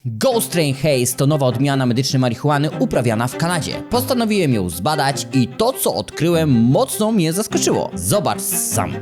Ghost Train Haze to nowa odmiana medycznej marihuany uprawiana w Kanadzie. Postanowiłem ją zbadać i to, co odkryłem, mocno mnie zaskoczyło. Zobacz sam.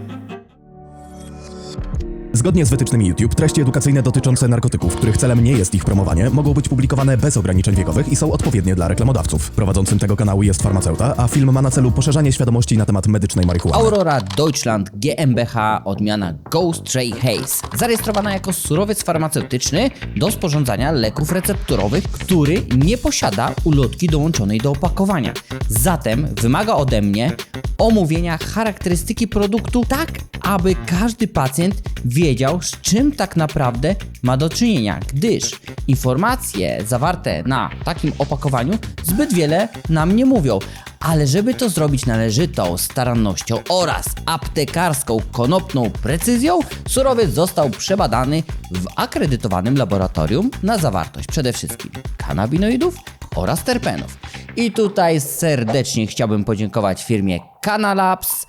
Zgodnie z wytycznymi YouTube, treści edukacyjne dotyczące narkotyków, których celem nie jest ich promowanie, mogą być publikowane bez ograniczeń wiekowych i są odpowiednie dla reklamodawców. Prowadzącym tego kanału jest farmaceuta, a film ma na celu poszerzanie świadomości na temat medycznej marihuany. Aurora Deutschland GmbH, odmiana Ghost Train Haze, zarejestrowana jako surowiec farmaceutyczny do sporządzania leków recepturowych, który nie posiada ulotki dołączonej do opakowania. Zatem wymaga ode mnie omówienia charakterystyki produktu tak, aby każdy pacjent wiedział, z czym tak naprawdę ma do czynienia, gdyż informacje zawarte na takim opakowaniu zbyt wiele nam nie mówią. Ale żeby to zrobić należytą starannością oraz aptekarską konopną precyzją, surowiec został przebadany w akredytowanym laboratorium na zawartość przede wszystkim kanabinoidów oraz terpenów. I tutaj serdecznie chciałbym podziękować firmie Canalabs,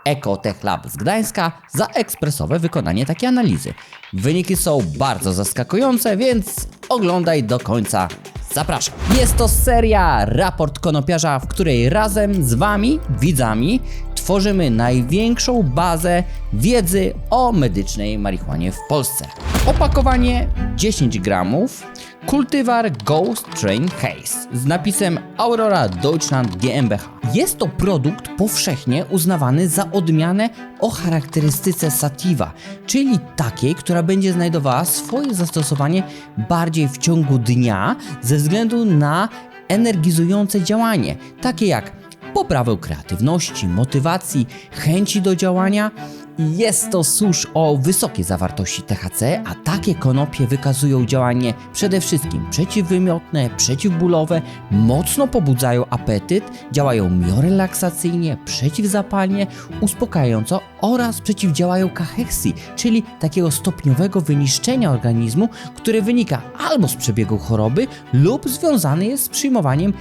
Ecotech Lab z Gdańska za ekspresowe wykonanie takiej analizy. Wyniki są bardzo zaskakujące, więc oglądaj do końca. Zapraszam. Jest to seria Raport Konopiarza, w której razem z Wami, widzami, tworzymy największą bazę wiedzy o medycznej marihuanie w Polsce. Opakowanie 10 gramów, kultywar Ghost Train Haze z napisem Aurora Deutschland GmbH. Jest to produkt powszechnie uznawany za odmianę o charakterystyce sativa, czyli takiej, która będzie znajdowała swoje zastosowanie bardziej w ciągu dnia ze względu na energizujące działanie, takie jak poprawę kreatywności, motywacji, chęci do działania. Jest to susz o wysokiej zawartości THC, a takie konopie wykazują działanie przede wszystkim przeciwwymiotne, przeciwbólowe, mocno pobudzają apetyt, działają miorelaksacyjnie, przeciwzapalnie, uspokajająco oraz przeciwdziałają kacheksji, czyli takiego stopniowego wyniszczenia organizmu, które wynika albo z przebiegu choroby lub związany jest z przyjmowaniem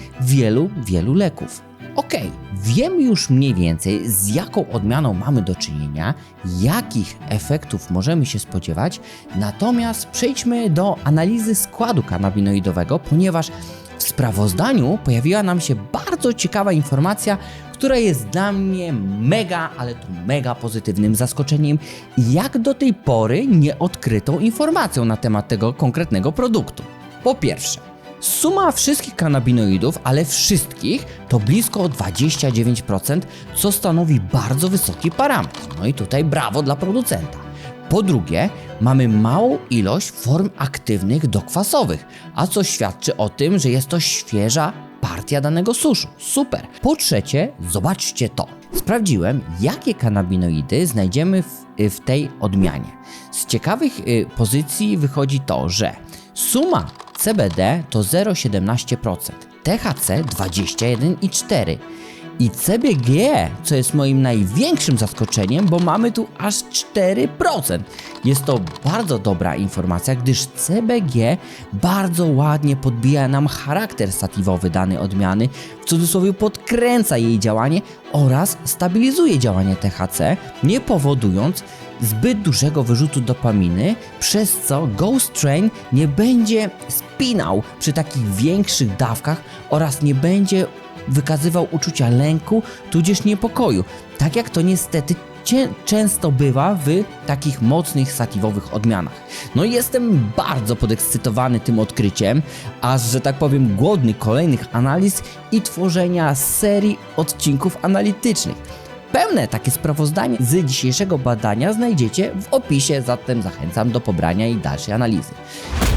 wielu leków. Okej, wiemy już mniej więcej, z jaką odmianą mamy do czynienia, jakich efektów możemy się spodziewać, natomiast przejdźmy do analizy składu kanabinoidowego, ponieważ w sprawozdaniu pojawiła nam się bardzo ciekawa informacja, która jest dla mnie mega, ale to mega pozytywnym zaskoczeniem, jak do tej pory nieodkrytą informacją na temat tego konkretnego produktu. Po pierwsze, suma wszystkich kanabinoidów, ale wszystkich, to blisko 29%, co stanowi bardzo wysoki parametr. No i tutaj brawo dla producenta. Po drugie, mamy małą ilość form aktywnych dokwasowych, a co świadczy o tym, że jest to świeża partia danego suszu. Super. Po trzecie, zobaczcie to. Sprawdziłem, jakie kanabinoidy znajdziemy w tej odmianie. Z ciekawych pozycji wychodzi to, że suma CBD to 0,17%, THC 21,4% i CBG, co jest moim największym zaskoczeniem, bo mamy tu aż 4%. Jest to bardzo dobra informacja, gdyż CBG bardzo ładnie podbija nam charakter sativowy danej odmiany, w cudzysłowie podkręca jej działanie oraz stabilizuje działanie THC, nie powodując zbyt dużego wyrzutu dopaminy, przez co Ghost Train nie będzie spinał przy takich większych dawkach oraz nie będzie wykazywał uczucia lęku, tudzież niepokoju, tak jak to niestety często bywa w takich mocnych sativowych odmianach. No i jestem bardzo podekscytowany tym odkryciem, aż, że tak powiem, głodny kolejnych analiz i tworzenia serii odcinków analitycznych. Pełne takie sprawozdanie z dzisiejszego badania znajdziecie w opisie, zatem zachęcam do pobrania i dalszej analizy.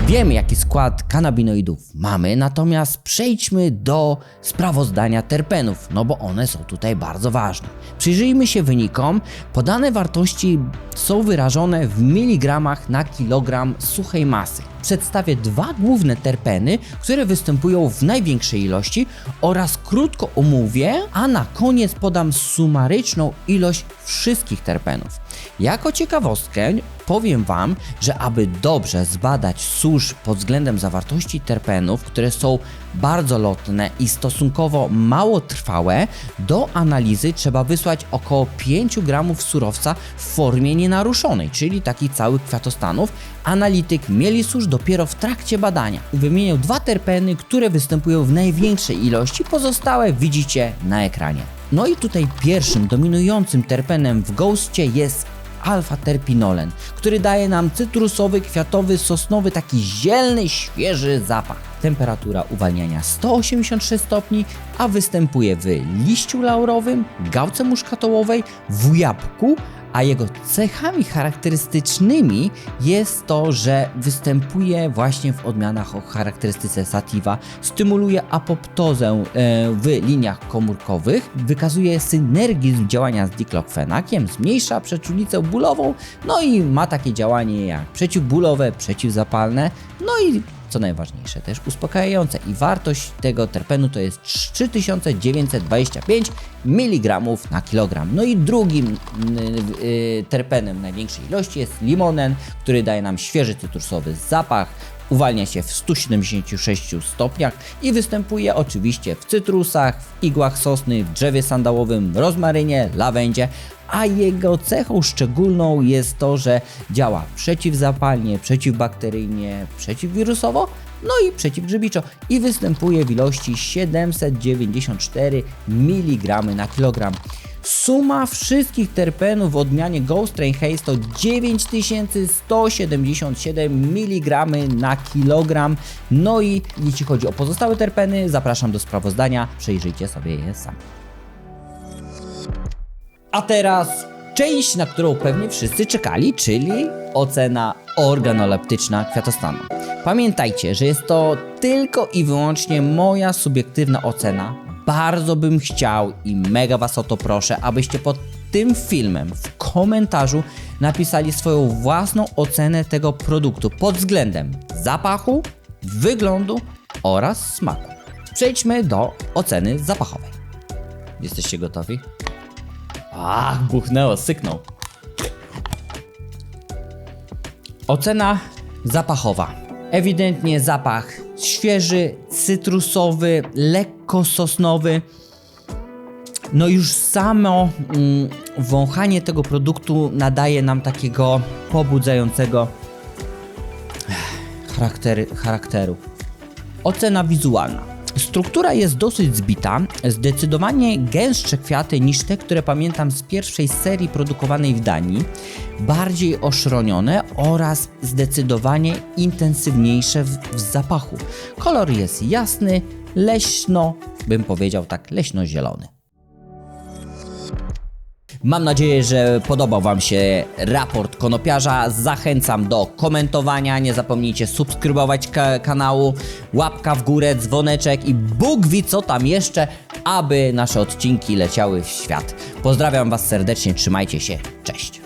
Wiemy, jaki skład kanabinoidów mamy, natomiast przejdźmy do sprawozdania terpenów, no bo one są tutaj bardzo ważne. Przyjrzyjmy się wynikom. Podane wartości są wyrażone w miligramach na kilogram suchej masy. Przedstawię dwa główne terpeny, które występują w największej ilości oraz krótko omówię, a na koniec podam sumaryczny krytyczną ilość wszystkich terpenów. Jako ciekawostkę powiem Wam, że aby dobrze zbadać susz pod względem zawartości terpenów, które są bardzo lotne i stosunkowo mało trwałe, do analizy trzeba wysłać około 5 gramów surowca w formie nienaruszonej, czyli taki cały kwiatostanów. Analityk mieli susz dopiero w trakcie badania. Wymienił 2 terpeny, które występują w największej ilości, pozostałe widzicie na ekranie. No i tutaj pierwszym dominującym terpenem w Ghostie jest alfa-terpinolen, który daje nam cytrusowy, kwiatowy, sosnowy, taki zielny, świeży zapach. Temperatura uwalniania 186 stopni, a występuje w liściu laurowym, gałce muszkatołowej, w jabłku, a jego cechami charakterystycznymi jest to, że występuje właśnie w odmianach o charakterystyce sativa, stymuluje apoptozę w liniach komórkowych, wykazuje synergizm działania z diklofenakiem, zmniejsza przeczulicę bólową, no i ma takie działanie jak przeciwbólowe, przeciwzapalne, no i co najważniejsze też uspokajające, i wartość tego terpenu to jest 3925 mg na kilogram. No i drugim terpenem największej ilości jest limonen, który daje nam świeży cytrusowy zapach, uwalnia się w 176 stopniach i występuje oczywiście w cytrusach, w igłach sosny, w drzewie sandałowym, rozmarynie, lawendzie, a jego cechą szczególną jest to, że działa przeciwzapalnie, przeciwbakteryjnie, przeciwwirusowo, no i przeciwgrzybiczo, i występuje w ilości 794 mg na kilogram. Suma wszystkich terpenów w odmianie Ghost Train Haze to 9177 mg na kilogram. No i jeśli chodzi o pozostałe terpeny, zapraszam do sprawozdania, przejrzyjcie sobie je sami. A teraz część, na którą pewnie wszyscy czekali, czyli ocena organoleptyczna kwiatostanu. Pamiętajcie, że jest to tylko i wyłącznie moja subiektywna ocena. Bardzo bym chciał i mega Was o to proszę, abyście pod tym filmem w komentarzu napisali swoją własną ocenę tego produktu pod względem zapachu, wyglądu oraz smaku. Przejdźmy do oceny zapachowej. Jesteście gotowi? Ach, buchnęło, syknął. Ocena zapachowa. Ewidentnie zapach świeży, cytrusowy, lekko sosnowy. No już samo wąchanie tego produktu nadaje nam takiego pobudzającego charakteru. Ocena wizualna. Struktura jest dosyć zbita, zdecydowanie gęstsze kwiaty niż te, które pamiętam z pierwszej serii produkowanej w Danii, bardziej oszronione oraz zdecydowanie intensywniejsze w zapachu. Kolor jest jasny, leśno, bym powiedział tak, leśno-zielony. Mam nadzieję, że podobał Wam się raport konopiarza. Zachęcam do komentowania, nie zapomnijcie subskrybować kanału, łapka w górę, dzwoneczek i Bóg wie co tam jeszcze, aby nasze odcinki leciały w świat. Pozdrawiam Was serdecznie, trzymajcie się, cześć!